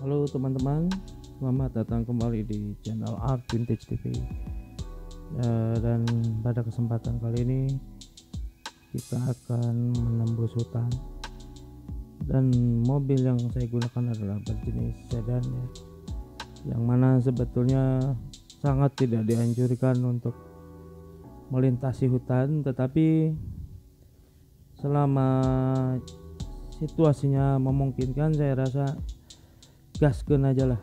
Halo teman-teman, selamat datang kembali di channel Art Vintage TV. Dan pada kesempatan kali ini kita akan menembus hutan. Dan mobil yang saya gunakan adalah berjenis sedan ya, yang mana sebetulnya sangat tidak dianjurkan untuk melintasi hutan, tetapi selama situasinya memungkinkan saya rasa gaskeun aja lah.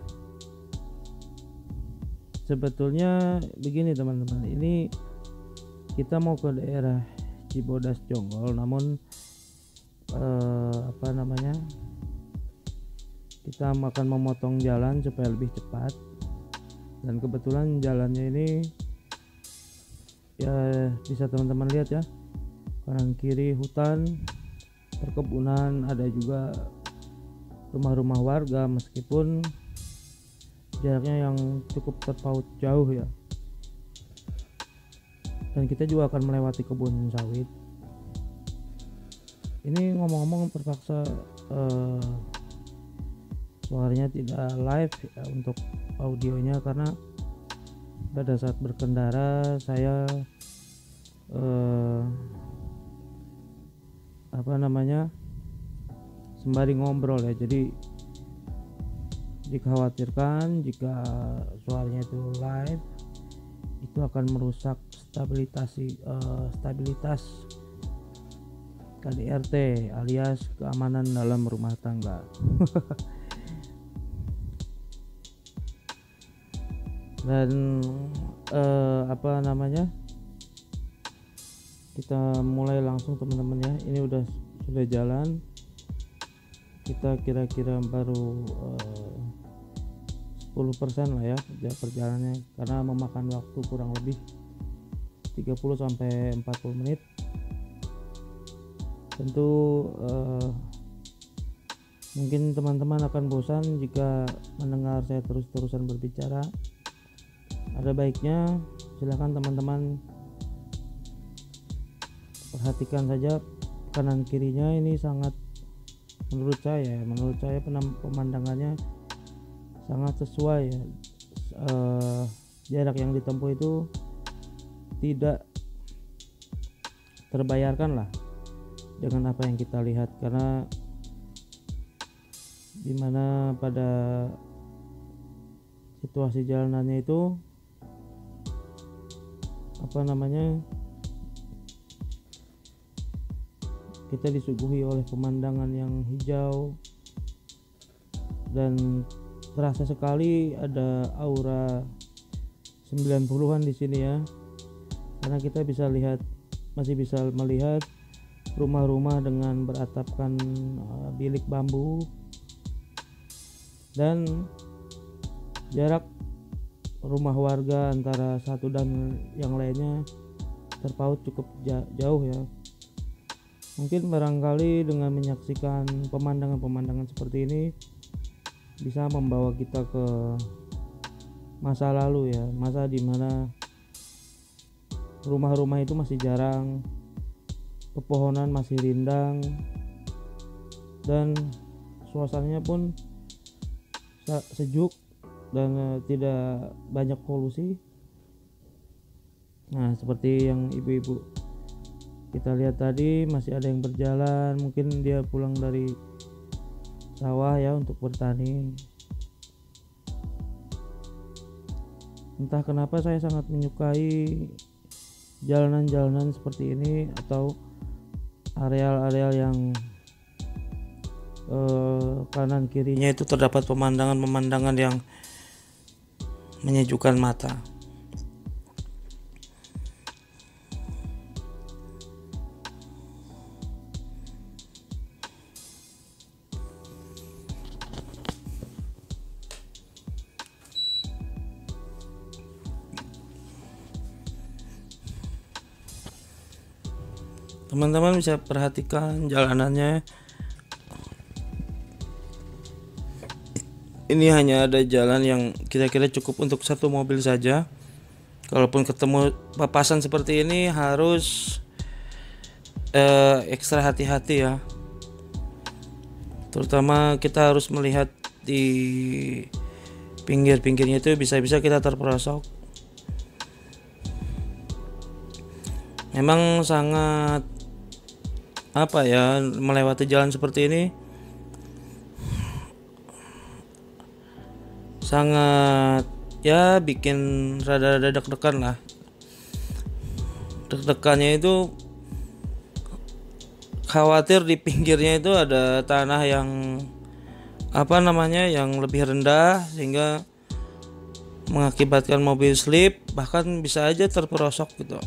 Sebetulnya begini teman-teman, ini kita mau ke daerah Cibodas Jonggol, namun kita akan memotong jalan supaya lebih cepat. Dan kebetulan jalannya ini ya bisa teman-teman lihat ya, kanan kiri hutan, perkebunan, ada juga rumah-rumah warga meskipun jaraknya yang cukup terpaut jauh ya. Dan kita juga akan melewati kebun sawit. Ini ngomong-ngomong terpaksa suaranya tidak live ya untuk audionya, karena pada saat berkendara saya sembari ngobrol ya, jadi dikhawatirkan jika suaranya itu live itu akan merusak stabilitas KDRT alias keamanan dalam rumah tangga. Dan kita mulai langsung teman-teman ya. Ini sudah jalan, kita kira-kira baru 10% lah ya perjalanannya, karena memakan waktu kurang lebih 30-40 menit. Tentu mungkin teman-teman akan bosan jika mendengar saya terus-terusan berbicara. Ada baiknya silakan teman-teman perhatikan saja kanan kirinya. Ini sangat, menurut saya pemandangannya sangat sesuai ya. Jarak yang ditempuh itu tidak terbayarkan lah dengan apa yang kita lihat, karena dimana pada situasi jalanannya itu kita disuguhi oleh pemandangan yang hijau, dan terasa sekali ada aura 90-an di sini ya, karena kita masih bisa melihat rumah-rumah dengan beratapkan bilik bambu, dan jarak rumah warga antara satu dan yang lainnya terpaut cukup jauh ya. Mungkin barangkali dengan menyaksikan pemandangan-pemandangan seperti ini bisa membawa kita ke masa lalu ya, masa dimana rumah-rumah itu masih jarang, pepohonan masih rindang, dan suasananya pun sejuk dan tidak banyak polusi. Nah, seperti yang ibu-ibu kita lihat tadi, masih ada yang berjalan, mungkin dia pulang dari sawah ya untuk bertani. Entah kenapa saya sangat menyukai jalanan-jalanan seperti ini, atau areal-areal yang kanan kirinya itu terdapat pemandangan-pemandangan yang menyejukkan mata. Teman-teman bisa perhatikan jalanannya. Ini hanya ada jalan yang kira-kira cukup untuk satu mobil saja. Kalaupun ketemu papasan seperti ini harus ekstra hati-hati ya. Terutama kita harus melihat di pinggir-pinggirnya itu bisa-bisa kita terperosok. Memang sangat melewati jalan seperti ini sangat bikin rada-rada deg-degan lah. Deg-degannya itu khawatir di pinggirnya itu ada tanah yang yang lebih rendah sehingga mengakibatkan mobil slip, bahkan bisa aja terperosok gitu.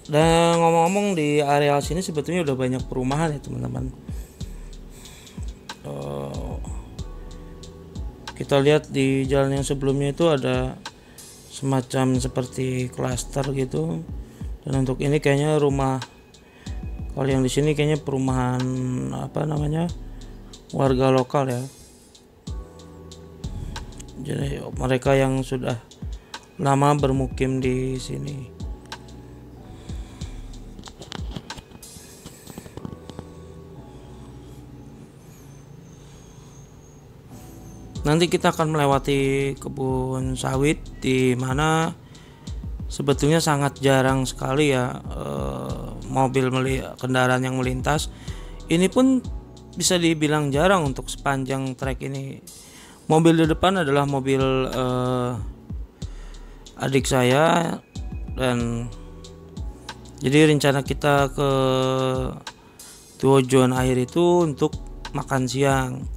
Dan ngomong-ngomong, di areal sini sebetulnya udah banyak perumahan ya teman-teman. Kita lihat di jalan yang sebelumnya itu ada semacam seperti klaster gitu. Dan untuk ini kayaknya rumah, kalau yang di sini kayaknya perumahan warga lokal ya. Jadi mereka yang sudah lama bermukim di sini. Nanti kita akan melewati kebun sawit di mana sebetulnya sangat jarang sekali ya kendaraan yang melintas. Ini pun bisa dibilang jarang untuk sepanjang trek ini. Mobil di depan adalah mobil adik saya, dan jadi rencana kita ke tujuan akhir itu untuk makan siang.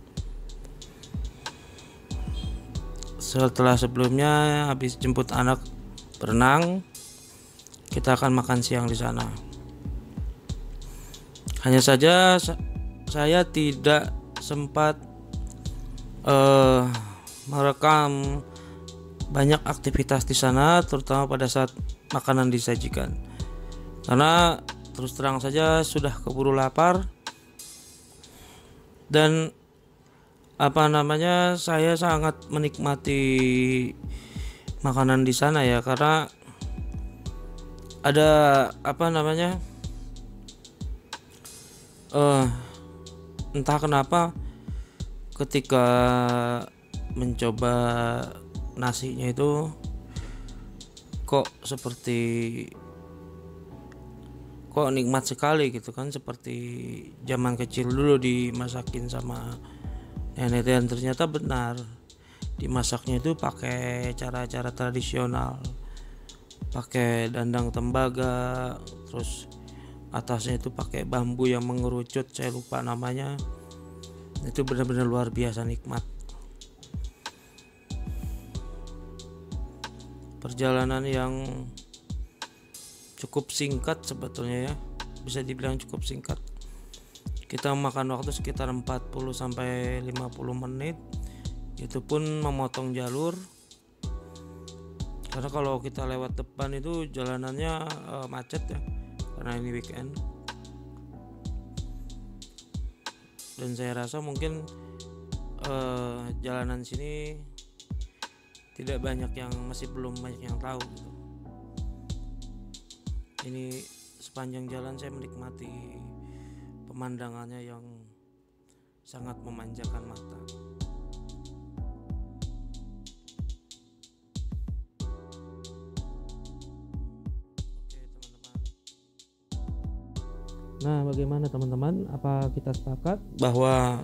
Setelah sebelumnya habis jemput anak berenang, kita akan makan siang di sana. Hanya saja saya tidak sempat merekam banyak aktivitas di sana, terutama pada saat makanan disajikan. Karena terus terang saja sudah keburu lapar, dan saya sangat menikmati makanan di sana ya, karena ada entah kenapa ketika mencoba nasinya itu kok nikmat sekali gitu kan, seperti zaman kecil dulu dimasakin sama nenek. Dan ternyata benar, dimasaknya itu pakai cara-cara tradisional, pakai dandang tembaga, terus atasnya itu pakai bambu yang mengerucut, saya lupa namanya. Itu benar-benar luar biasa nikmat. Perjalanan yang cukup singkat sebetulnya ya, bisa dibilang cukup singkat. Kita makan waktu sekitar 40 sampai 50 menit. Itu pun memotong jalur. Karena kalau kita lewat depan itu jalanannya macet ya, karena ini weekend. Dan saya rasa mungkin jalanan sini masih belum banyak yang tahu gitu. Ini sepanjang jalan saya menikmati pemandangannya yang sangat memanjakan mata. Oke teman-teman. Nah, bagaimana teman-teman? Apa kita sepakat bahwa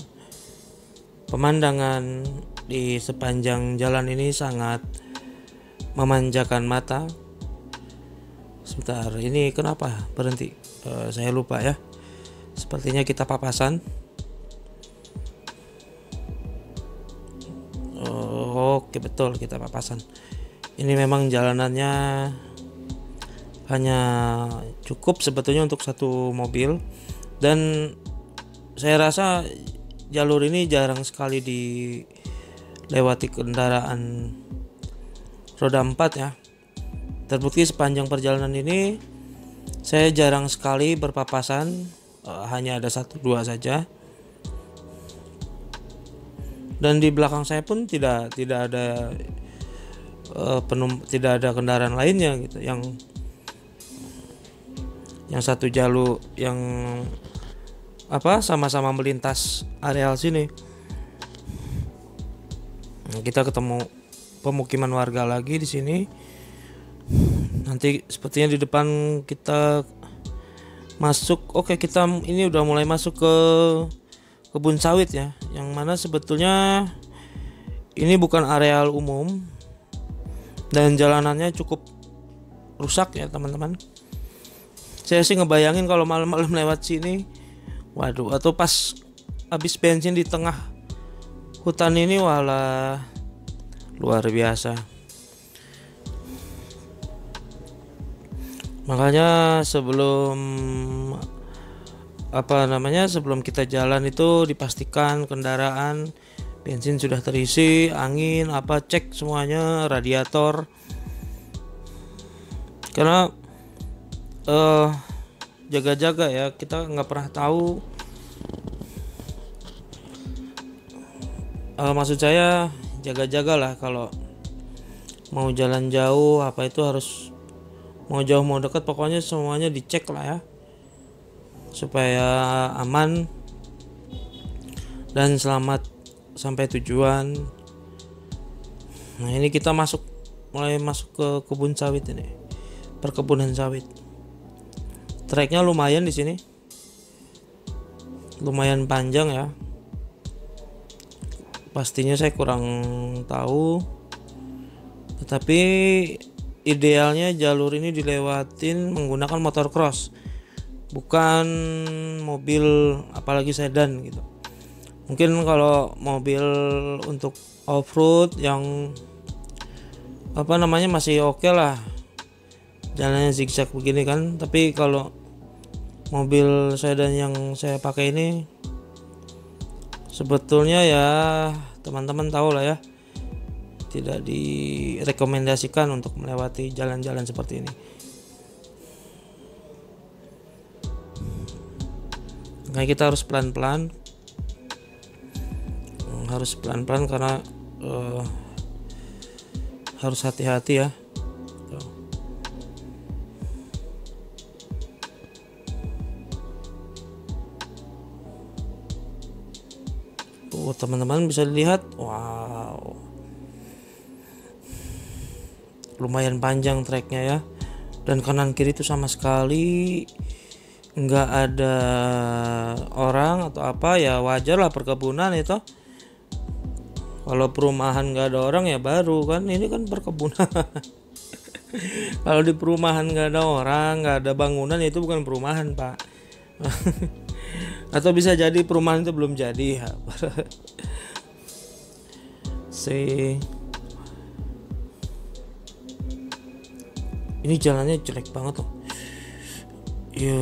pemandangan di sepanjang jalan ini sangat memanjakan mata? Sebentar, ini kenapa berhenti? Saya lupa ya. Sepertinya kita papasan. Oke, betul, kita papasan. Ini memang jalanannya hanya cukup sebetulnya untuk satu mobil, dan saya rasa jalur ini jarang sekali dilewati kendaraan roda 4 ya. Terbukti sepanjang perjalanan ini saya jarang sekali berpapasan, hanya ada 1-2 saja. Dan di belakang saya pun tidak ada tidak ada kendaraan lainnya gitu yang 1 jalur, yang sama-sama melintas areal sini. Nah, kita ketemu pemukiman warga lagi di sini. Nanti sepertinya di depan kita masuk. Oke, kita ini udah mulai masuk ke kebun sawit ya, yang mana sebetulnya ini bukan areal umum dan jalanannya cukup rusak ya teman-teman. Saya sih ngebayangin kalau malam-malam lewat sini, waduh, atau pas habis bensin di tengah hutan ini, walah, luar biasa. Makanya sebelum kita jalan itu dipastikan kendaraan bensin sudah terisi, angin cek semuanya, radiator. Karena jaga-jaga ya, kita nggak pernah tahu. Maksud saya jaga-jaga lah, kalau mau jalan jauh itu harus, mau jauh mau dekat, pokoknya semuanya dicek lah ya, supaya aman dan selamat sampai tujuan. Nah, ini kita mulai masuk ke kebun sawit ini, perkebunan sawit. Treknya lumayan di sini, lumayan panjang ya. Pastinya saya kurang tahu, tetapi idealnya jalur ini dilewatin menggunakan motor cross, bukan mobil apalagi sedan gitu. Mungkin kalau mobil untuk off-road yang masih oke lah, jalannya zigzag begini kan. Tapi kalau mobil sedan yang saya pakai ini, sebetulnya ya teman-teman tahu lah ya, tidak direkomendasikan untuk melewati jalan-jalan seperti ini. Makanya kita harus pelan-pelan, karena harus hati-hati ya. Teman-teman bisa lihat, wow, lumayan panjang treknya ya, dan kanan kiri itu sama sekali nggak ada orang atau apa ya. Wajar lah, perkebunan itu. Kalau perumahan nggak ada orang ya baru kan, ini kan perkebunan. Kalau di perumahan nggak ada orang, nggak ada bangunan, ya itu bukan perumahan, Pak. Atau bisa jadi perumahan itu belum jadi ya. Ini jalannya jelek banget loh ya,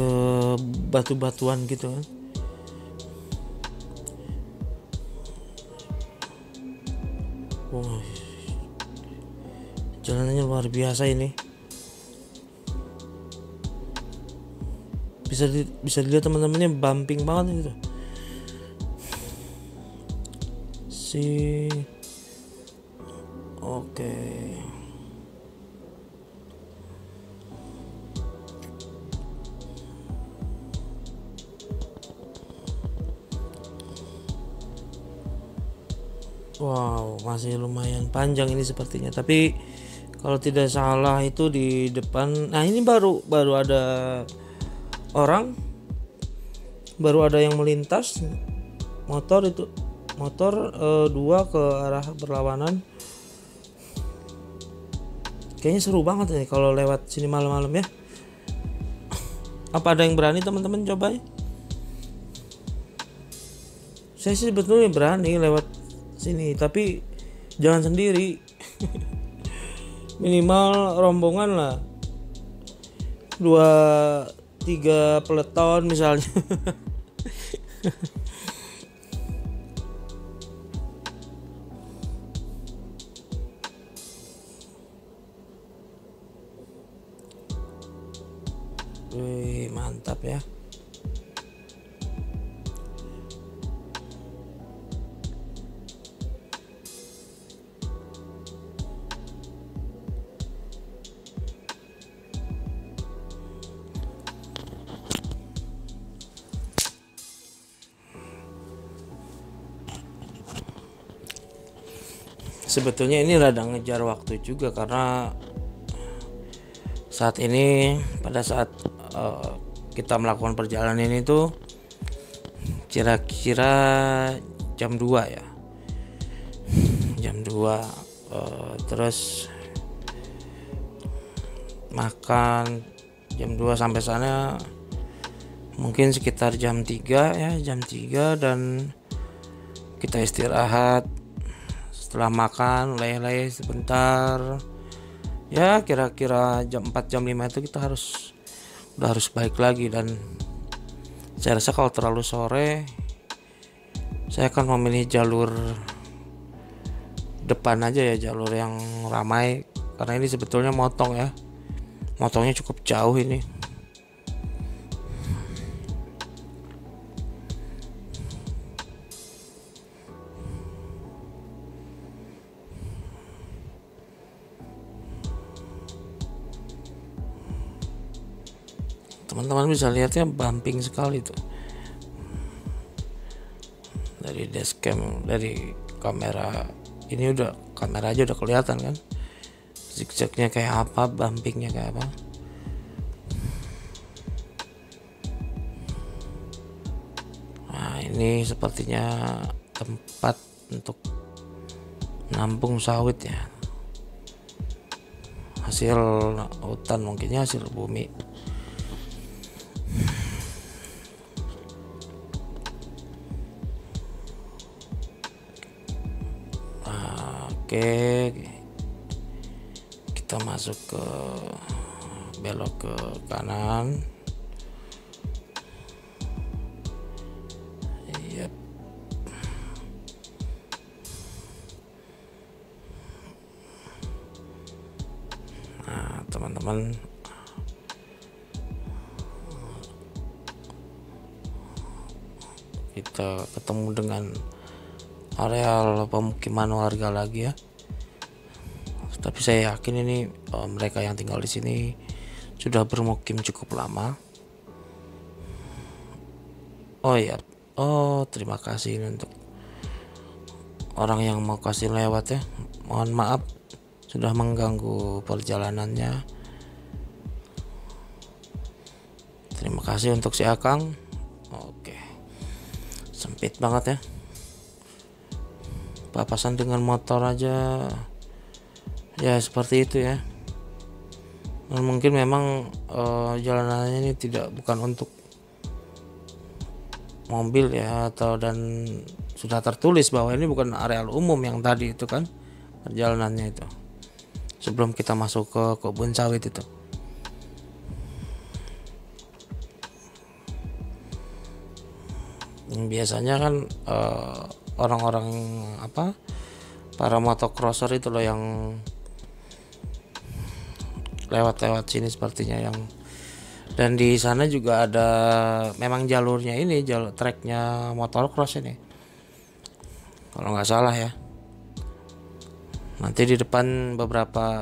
batu-batuan gitu kan. Jalanannya luar biasa ini. Bisa dilihat teman-temannya, bumping banget gitu. Oke. Wow, masih lumayan panjang ini sepertinya. Tapi kalau tidak salah itu di depan. Nah, ini baru ada orang, baru ada yang melintas motor itu. Motor dua ke arah berlawanan. Kayaknya seru banget nih kalau lewat sini malam-malam ya. Apa ada yang berani teman-teman coba ya? Saya sih sebetulnya berani lewat sini, tapi jangan sendiri. Minimal rombongan lah, 2-3 peleton misalnya. Wih, mantap ya. sebetulnya ini rada ngejar waktu juga, karena saat ini pada saat kita melakukan perjalanan ini tuh kira-kira jam 2 ya, jam 2. Terus makan jam 2 sampai sana mungkin sekitar jam 3 ya, jam 3, dan kita istirahat. Setelah makan leleh sebentar ya, kira-kira jam 4 jam 5 itu kita udah harus balik lagi. Dan saya rasa kalau terlalu sore saya akan memilih jalur depan aja ya, jalur yang ramai, karena ini sebetulnya motongnya cukup jauh ini. Teman-teman bisa lihat ya, bumping sekali tuh dari dashcam, dari kamera ini, kamera aja udah kelihatan kan zigzagnya kayak apa, bumpingnya kayak apa. Nah, ini sepertinya tempat untuk nampung sawit ya, hasil hutan, mungkinnya hasil bumi. Oke, kita masuk belok ke kanan. Yep. Nah, teman-teman, kita ketemu dengan areal pemukiman warga lagi ya. Tapi saya yakin ini mereka yang tinggal di sini sudah bermukim cukup lama. Oh ya, terima kasih ini untuk orang yang mau kasih lewat ya. Mohon maaf sudah mengganggu perjalanannya. Terima kasih untuk si Akang. Oke, sempit banget ya, papasan dengan motor aja ya seperti itu ya. Dan mungkin memang jalanannya ini bukan untuk mobil ya, dan sudah tertulis bahwa ini bukan areal umum yang tadi itu kan perjalanannya itu, sebelum kita masuk ke kebun sawit itu. Biasanya kan orang-orang para motocrosser itu loh yang lewat sini sepertinya yang. Dan di sana juga ada memang jalurnya ini, jalur treknya motocross ini kalau nggak salah ya. Nanti di depan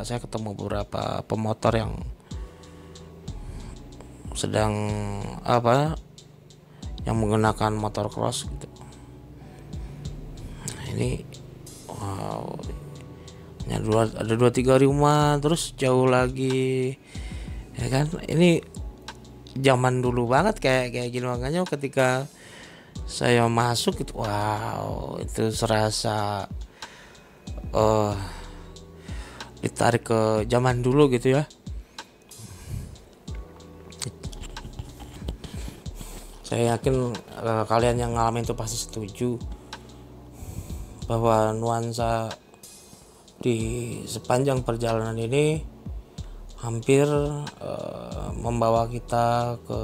saya ketemu beberapa pemotor yang sedang yang menggunakan motor cross gitu. Nah, ini wow, ada 2-3 rumah, terus jauh lagi ya kan. Ini zaman dulu banget kayak gini, makanya ketika saya masuk itu wow, itu serasa ditarik ke zaman dulu gitu ya. Saya yakin kalian yang ngalamin itu pasti setuju bahwa nuansa di sepanjang perjalanan ini hampir membawa kita ke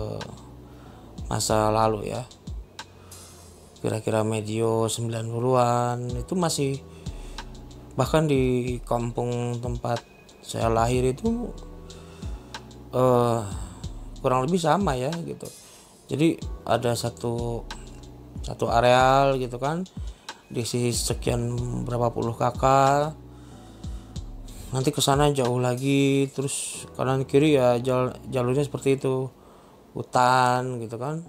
masa lalu ya. Kira-kira medio 90-an itu masih, bahkan di kampung tempat saya lahir itu kurang lebih sama ya gitu. Jadi ada satu areal gitu kan, diisi sekian berapa puluh kakak, nanti ke sana jauh lagi, terus kanan kiri ya jalurnya seperti itu, hutan gitu kan.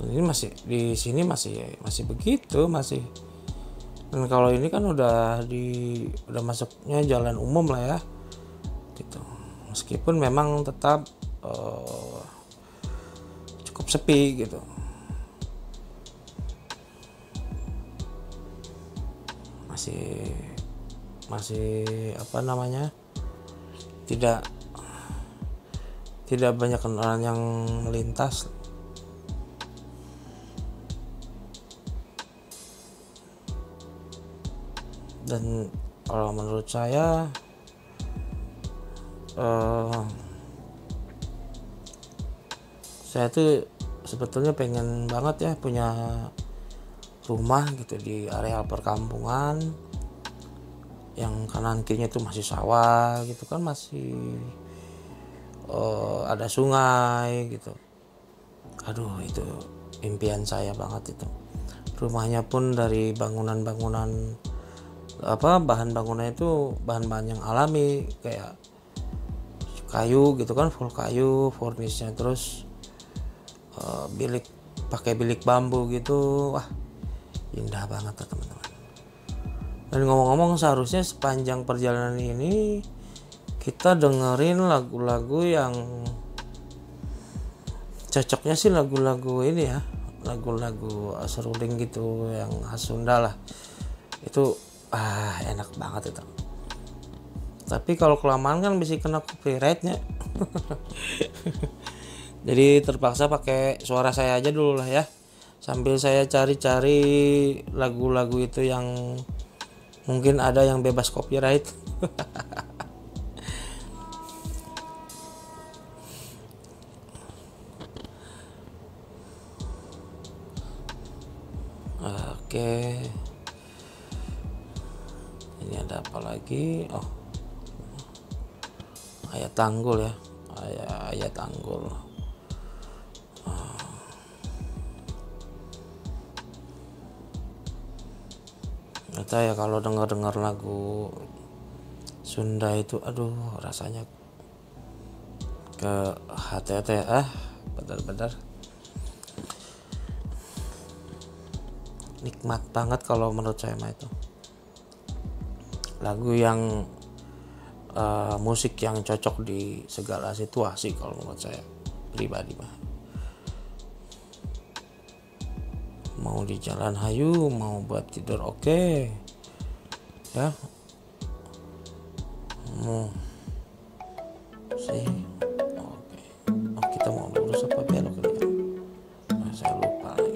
Ini masih di sini masih begitu, masih Dan kalau ini kan udah masuknya jalan umum lah ya gitu, meskipun memang tetap cukup sepi gitu. Masih apa namanya, tidak banyak kendaraan yang melintas. Dan kalau menurut saya tuh sebetulnya pengen banget ya punya rumah gitu di area perkampungan yang kanan kirinya itu masih sawah gitu kan, masih ada sungai gitu. Aduh, itu impian saya banget itu. Rumahnya pun dari bangunan-bangunan bahan bangunannya itu bahan-bahan yang alami, kayak kayu gitu kan, full kayu furnisnya, terus pakai bilik bambu gitu. Wah, indah banget ya teman-teman. Dan ngomong-ngomong, seharusnya sepanjang perjalanan ini kita dengerin lagu-lagu yang cocoknya sih, lagu-lagu ini ya, lagu-lagu seruling gitu yang khas Sunda lah. Itu enak banget itu. Tapi kalau kelamaan kan bisa kena copyrightnya. Jadi terpaksa pakai suara saya aja dulu lah ya, sambil saya cari-cari lagu-lagu itu yang mungkin ada yang bebas copyright. Oke, ini ada apa lagi? Oh, Ayat Tanggul ya, Ayat Tanggul. Kita ya kalau dengar lagu Sunda itu, aduh, rasanya ke hati benar-benar nikmat banget kalau menurut saya mah itu. Lagu yang musik yang cocok di segala situasi kalau menurut saya pribadi mah. Mau di jalan hayu, mau buat tidur oke. Ya. Sih. Oke. Oh, kita mau lurus apa belok ini? Saya lupa lagi.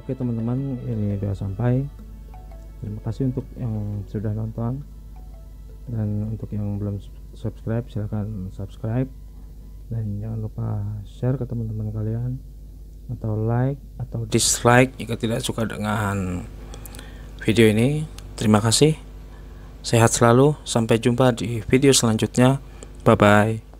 Oke teman-teman, ini sudah sampai. Terima kasih untuk yang sudah nonton, dan untuk yang belum subscribe silahkan subscribe, dan jangan lupa share ke teman-teman kalian, atau like atau dislike jika tidak suka dengan video ini. Terima kasih, sehat selalu, sampai jumpa di video selanjutnya. Bye bye.